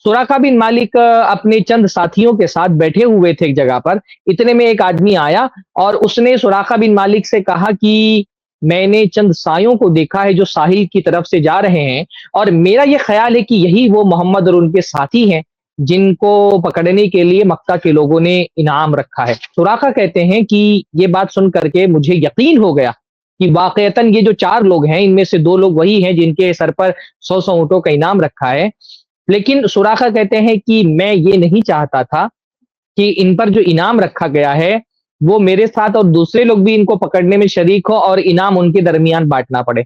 सुराका बिन मालिक अपने चंद साथियों के साथ बैठे हुए थे एक जगह पर। इतने में एक आदमी आया और उसने सुराका बिन मालिक से कहा कि मैंने चंद सायों को देखा है जो साहिल की तरफ से जा रहे हैं, और मेरा ये ख्याल है कि यही वो मोहम्मद और उनके साथी हैं जिनको पकड़ने के लिए मक्का के लोगों ने इनाम रखा है। सुराका कहते हैं कि ये बात सुन करके मुझे यकीन हो गया कि वाकईतन ये जो 4 लोग हैं, इनमें से 2 लोग वही हैं जिनके सर पर 100-100 ऊँटों का इनाम रखा है। लेकिन सुराखा कहते हैं कि मैं ये नहीं चाहता था कि इन पर जो इनाम रखा गया है, वो मेरे साथ और दूसरे लोग भी इनको पकड़ने में शरीक हो और इनाम उनके दरमियान बाँटना पड़े।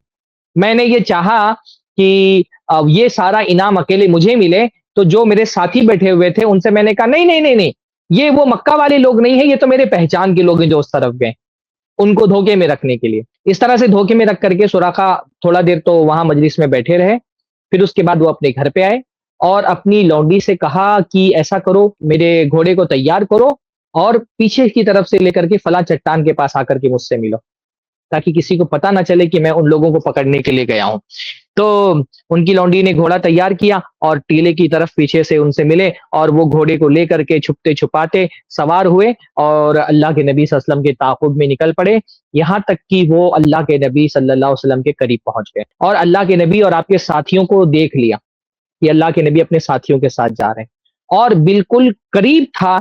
मैंने ये चाहा कि ये सारा इनाम अकेले मुझे मिले, तो जो मेरे साथी बैठे हुए थे उनसे मैंने कहा नहीं, नहीं, नहीं, नहीं, ये वो मक्का वाले लोग नहीं हैं, ये तो मेरे पहचान के लोग हैं जो उस तरफ गए, उनको धोखे में रखने के लिए। इस तरह से धोखे में रख करके सुराखा थोड़ा देर तो वहाँ मजलिस में बैठे रहे, फिर उसके बाद वो अपने घर पे आए और अपनी लौंडी से कहा कि ऐसा करो, मेरे घोड़े को तैयार करो और पीछे की तरफ से लेकर के फलाँ चट्टान के पास आकर के मुझसे मिलो, ताकि किसी को पता ना चले कि मैं उन लोगों को पकड़ने के लिए गया हूँ। तो उनकी लौंडी ने घोड़ा तैयार किया और टीले की तरफ पीछे से उनसे मिले और वो घोड़े को लेकर के छुपते-छुपाते सवार हुए और अल्लाह के नबी सल्लल्लाहु अलैहि वसल्लम के ताक़ुब में निकल पड़े, यहाँ तक कि वो अल्लाह के नबी सल्लल्लाहु अलैहि वसल्लम के करीब पहुँच गए और अल्लाह के नबी और आपके साथियों को देख लिया कि अल्लाह के नबी अपने साथियों के साथ जा रहे हैं और बिल्कुल करीब था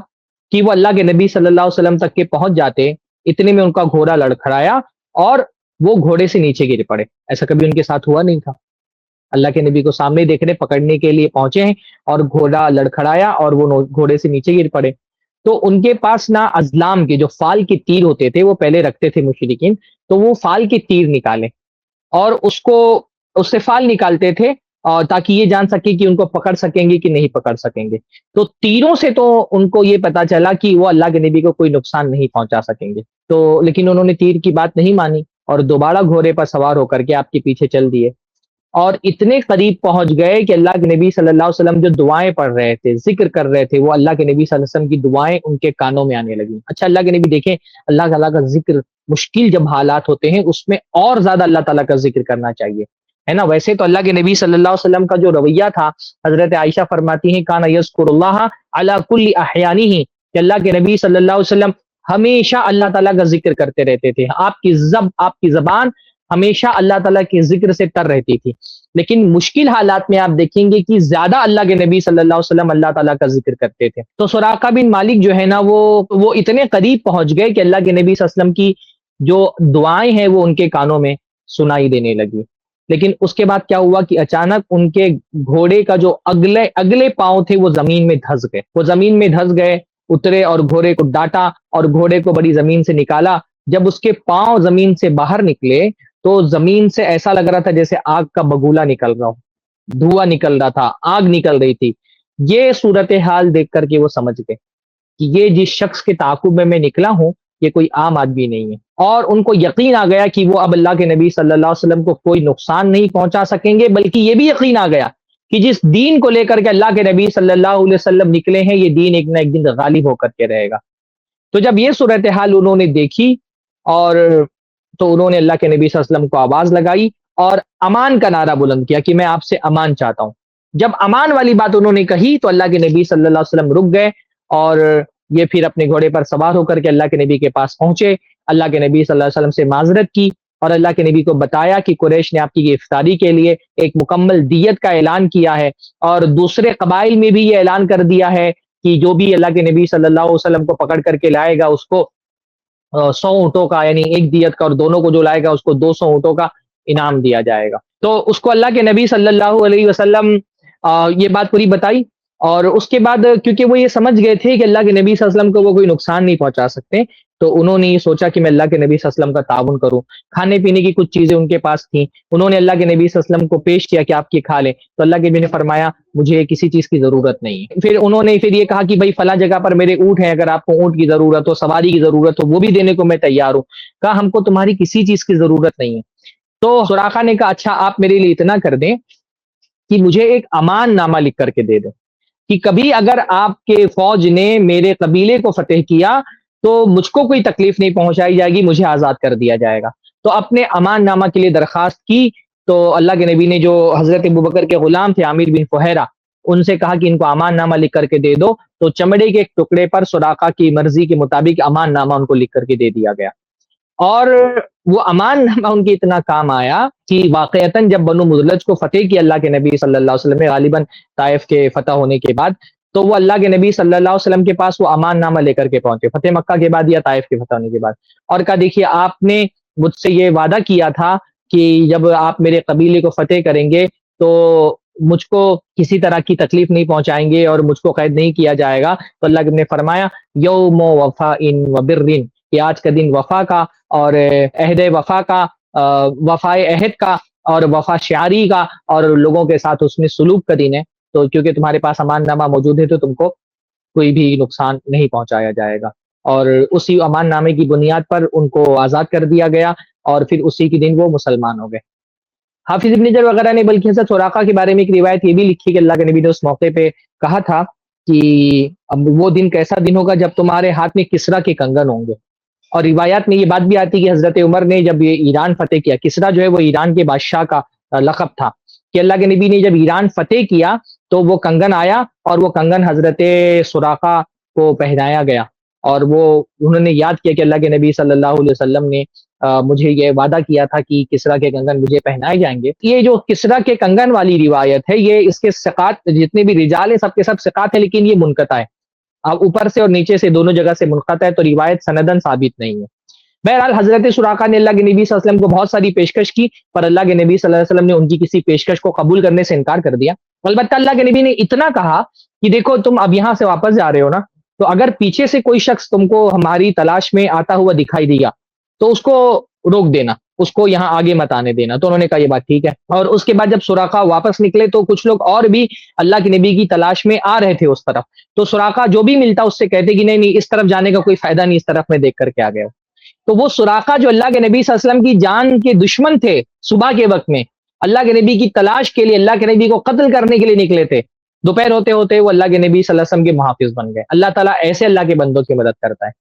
कि वो अल्लाह के नबी सल्लल्लाहु अलैहि वसल्लम तक के पहुँच जाते, इतने में उनका घोड़ा लड़खड़ाया और वो घोड़े से नीचे गिर पड़े। ऐसा कभी उनके साथ हुआ नहीं था। अल्लाह के नबी को सामने देख रहे, पकड़ने के लिए पहुंचे हैं और घोड़ा लड़खड़ाया और वो घोड़े से नीचे गिर पड़े। तो उनके पास ना अज़लाम के जो फाल के तीर होते थे, वो पहले रखते थे मुशरिकीन, तो वो फाल के तीर निकाले और उससे फाल निकालते थे ताकि ये जान सके कि उनको पकड़ सकेंगे कि नहीं पकड़ सकेंगे। तो तीरों से तो उनको ये पता चला कि वो अल्लाह के नबी को कोई नुकसान नहीं पहुंचा सकेंगे। तो लेकिन उन्होंने तीर की बात नहीं मानी और दोबारा घोड़े पर सवार होकर के आपके पीछे चल दिए और इतने करीब पहुंच गए कि अल्लाह के नबी सल्लल्लाहु अलैहि वसल्लम जो दुआएं पढ़ रहे थे, जिक्र कर रहे थे, वो अल्लाह के नबी सल्लल्लाहु अलैहि वसल्लम की दुआएं उनके कानों में आने लगी। अच्छा, अल्लाह के नबी देखें, अल्लाह ताला का जिक्र मुश्किल जब हालात होते हैं उसमें और ज्यादा अल्लाह ताला का जिक्र करना चाहिए, है ना। वैसे तो अल्लाह के नबी सल्लल्लाहु अलैहि वसल्लम का जो रवैया था, हजरत आयशा फरमाती हैं काना यज़कुरुल्लाह अला कुल्ली अहयानिही, कि अल्लाह के नबी सल्लल्लाहु अलैहि वसल्लम हमेशा अल्लाह ताला का जिक्र करते रहते थे। आपकी ज़बान हमेशा अल्लाह ताला के जिक्र से तर रहती थी। लेकिन मुश्किल हालात में आप देखेंगे कि ज्यादा अल्लाह के नबी सल्लल्लाहु अलैहि वसल्लम अल्लाह ताला का जिक्र करते थे। तो सुराका बिन मालिक जो है ना, वो इतने करीब पहुंच गए कि अल्लाह के नबी सल्लल्लाहु अलैहि वसल्लम की जो दुआएं हैं वो उनके कानों में सुनाई देने लगी। लेकिन उसके बाद क्या हुआ कि अचानक उनके घोड़े का जो अगले अगले पांव थे वो जमीन में धंस गए। वो जमीन में धंस गए, उतरे और घोड़े को डांटा और घोड़े को बड़ी जमीन से निकाला। जब उसके पांव जमीन से बाहर निकले तो जमीन से ऐसा लग रहा था जैसे आग का बगुला निकल रहा हो, धुआं निकल रहा था, आग निकल रही थी। ये सूरत हाल देख करके वो समझ गए कि ये जिस शख्स के ताकुब में मैं निकला हूं, ये कोई आम आदमी नहीं है। और उनको यकीन आ गया कि वो अब अल्लाह के नबी सल्लल्लाहु अलैहि वसल्लम को कोई नुकसान नहीं पहुंचा सकेंगे, बल्कि ये भी यकीन आ गया कि जिस दीन को लेकर के अल्लाह के नबी सल्लल्लाहु अलैहि वसल्लम निकले हैं, ये दीन एक ना एक दिन गालिब होकर के रहेगा। तो जब ये सूरत हाल उन्होंने देखी और तो उन्होंने अल्लाह के नबी सल्लल्लाहु अलैहि वसल्लम को आवाज लगाई और अमान का नारा बुलंद किया कि मैं आपसे अमान चाहता हूं। जब अमान वाली बात उन्होंने कही तो अल्लाह के नबी सल्लल्लाहु अलैहि वसल्लम रुक गए और ये फिर अपने घोड़े पर सवार होकर के अल्लाह के नबी के पास पहुंचे। अल्लाह के नबी सल्लल्लाहु अलैहि वसल्लम से माजरत की और अल्लाह के नबी को बताया कि कुरैश ने आपकी गिरफ्तारी के लिए एक मुकम्मल दियत का ऐलान किया है और दूसरे कबाइल में भी ये ऐलान कर दिया है कि जो भी अल्लाह के नबी सल्लल्लाहु अलैहि वसल्लम को पकड़ करके लाएगा उसको 100 ऊँटों का यानी एक दियत का, और दोनों को जो लाएगा उसको 200 ऊँटों का इनाम दिया जाएगा। तो उसको अल्लाह के नबी सल्लल्लाहु अलैहि वसल्लम ये बात पूरी बताई और उसके बाद क्योंकि वो ये समझ गए थे कि अल्लाह के नबी सल्लल्लाहु अलैहि वसल्लम को वो कोई नुकसान नहीं पहुंचा सकते, तो उन्होंने ये सोचा कि मैं अल्लाह के नबी सल्लल्लाहु अलैहि वसल्लम का ताउन करूं। खाने पीने की कुछ चीजें उनके पास थी, उन्होंने अल्लाह के नबी सल्लल्लाहु अलैहि वसल्लम को पेश किया कि आप ये खा लें, तो अल्लाह के नबी ने फरमाया मुझे किसी चीज की जरूरत नहीं है। फिर उन्होंने ये कहा कि भाई फला जगह पर मेरे ऊँट हैं, अगर आपको ऊँट की जरूरत हो, सवारी की जरूरत हो, वो भी देने को मैं तैयार हूँ। कहा हमको तुम्हारी किसी चीज की जरूरत नहीं है। तो सुराखा ने कहा अच्छा आप मेरे लिए इतना कर दें कि मुझे एक अमान नामा लिख करके दे दें कि कभी अगर आपके फौज ने मेरे कबीले को फतेह किया तो मुझको कोई तकलीफ नहीं पहुंचाई जाएगी, मुझे आजाद कर दिया जाएगा। तो अपने अमान नामा के लिए दरखास्त की तो अल्लाह के नबी ने जो हजरत अबू बकर के गुलाम थे आमिर बिन फुहैरा, ان سے کہا کہ ان کو امان نامہ لکھ کر کے دے دو، تو چمڑے کے ایک ٹکڑے پر سراقہ کی مرضی کے مطابق امان نامہ ان کو لکھ کر کے دے دیا گیا۔ اور وہ امان نامہ ان کی اتنا کام آیا کہ واقعتاً جب بنو مدلج کو فتح کی اللہ کے نبی صلی اللہ علیہ وسلم نے غالباً طائف کے فتح ہونے کے بعد، تو وہ اللہ کے نبی صلی اللہ علیہ وسلم کے پاس وہ امان نامہ لے کر کے پہنچے فتح مکہ کے بعد یا طائف کے فتح ہونے کے بعد، اور کہا دیکھیے آپ نے مجھ سے یہ وعدہ کیا تھا کہ جب آپ میرے قبیلے کو فتح کریں گے تو مجھ کو کسی طرح کی تکلیف نہیں پہنچائیں گے اور مجھ کو قید نہیں کیا جائے گا۔ تو اللہ نے فرمایا یوم وفا ان وبرن، کہ آج کا دن وفا کا اور عہد وفا کا، وفائے عہد کا اور وفا شعاری کا اور لوگوں کے ساتھ اس میں سلوک کا دن ہے، تو کیونکہ تمہارے پاس امان نامہ موجود ہے تو تم کو کوئی بھی نقصان نہیں پہنچایا جائے گا۔ اور اسی امان نامے کی بنیاد پر ان کو آزاد کر دیا گیا اور پھر اسی کے دن وہ مسلمان ہو گئے۔ حافظ ابن حجر وغیرہ نے بلکہ حضرت سراقہ کے بارے میں ایک روایت یہ بھی لکھی کہ اللہ کے نبی نے اس موقع پہ کہا تھا کہ اب وہ دن کیسا دن ہوگا جب تمہارے ہاتھ میں کسرا کے کنگن ہوں گے۔ اور روایات میں یہ بات بھی آتی کہ حضرت عمر نے جب یہ ایران فتح کیا، کسرا جو ہے وہ ایران کے بادشاہ کا لقب تھا، کہ اللہ کے نبی نے جب ایران فتح کیا تو وہ کنگن آیا اور وہ کنگن حضرت سراقہ کو پہنایا گیا، اور وہ انہوں نے یاد کیا کہ اللہ کے نبی صلی اللہ علیہ وسلم نے مجھے یہ وعدہ کیا تھا کہ کسرا کے کنگن مجھے پہنائے جائیں گے۔ یہ جو کسرا کے کنگن والی روایت ہے، یہ اس کے ثقات جتنے بھی رجال ہیں سب کے سب ثقات ہیں، لیکن یہ منقطع ہے، اب اوپر سے اور نیچے سے دونوں جگہ سے منقطع ہے، تو روایت سندن ثابت نہیں ہے۔ بہرحال حضرت سراقہ نے اللہ کے نبی صلی اللہ علیہ وسلم کو بہت ساری پیشکش کی، پر اللہ کے نبی صلی اللہ علیہ وسلم نے ان کی کسی پیشکش کو قبول کرنے سے انکار کر دیا۔ البتہ اللہ کے نبی نے اتنا کہا کہ دیکھو تم اب یہاں سے واپس جا رہے ہو نا، تو اگر پیچھے سے کوئی شخص تم کو ہماری تلاش میں آتا ہوا دکھائی دیا تو اس کو روک دینا، اس کو یہاں آگے مت آنے دینا۔ تو انہوں نے کہا یہ بات ٹھیک ہے۔ اور اس کے بعد جب سراقہ واپس نکلے تو کچھ لوگ اور بھی اللہ کے نبی کی تلاش میں آ رہے تھے اس طرف، تو سراقہ جو بھی ملتا اس سے کہتے کہ نہیں نہیں اس طرف جانے کا کوئی فائدہ نہیں، اس طرف میں دیکھ کر کے آ گیا۔ تو وہ سراقہ جو اللہ کے نبی صلی اللہ علیہ وسلم کی جان کے دشمن تھے، صبح کے وقت میں اللہ کے نبی کی تلاش کے لیے، اللہ کے نبی کو قتل کرنے کے لیے نکلے تھے، دوپہر ہوتے ہوتے وہ اللہ کے نبی صلی اللہ علیہ وسلم کے محافظ بن گئے۔ اللہ تعالیٰ ایسے اللہ کے بندوں کی مدد کرتا ہے۔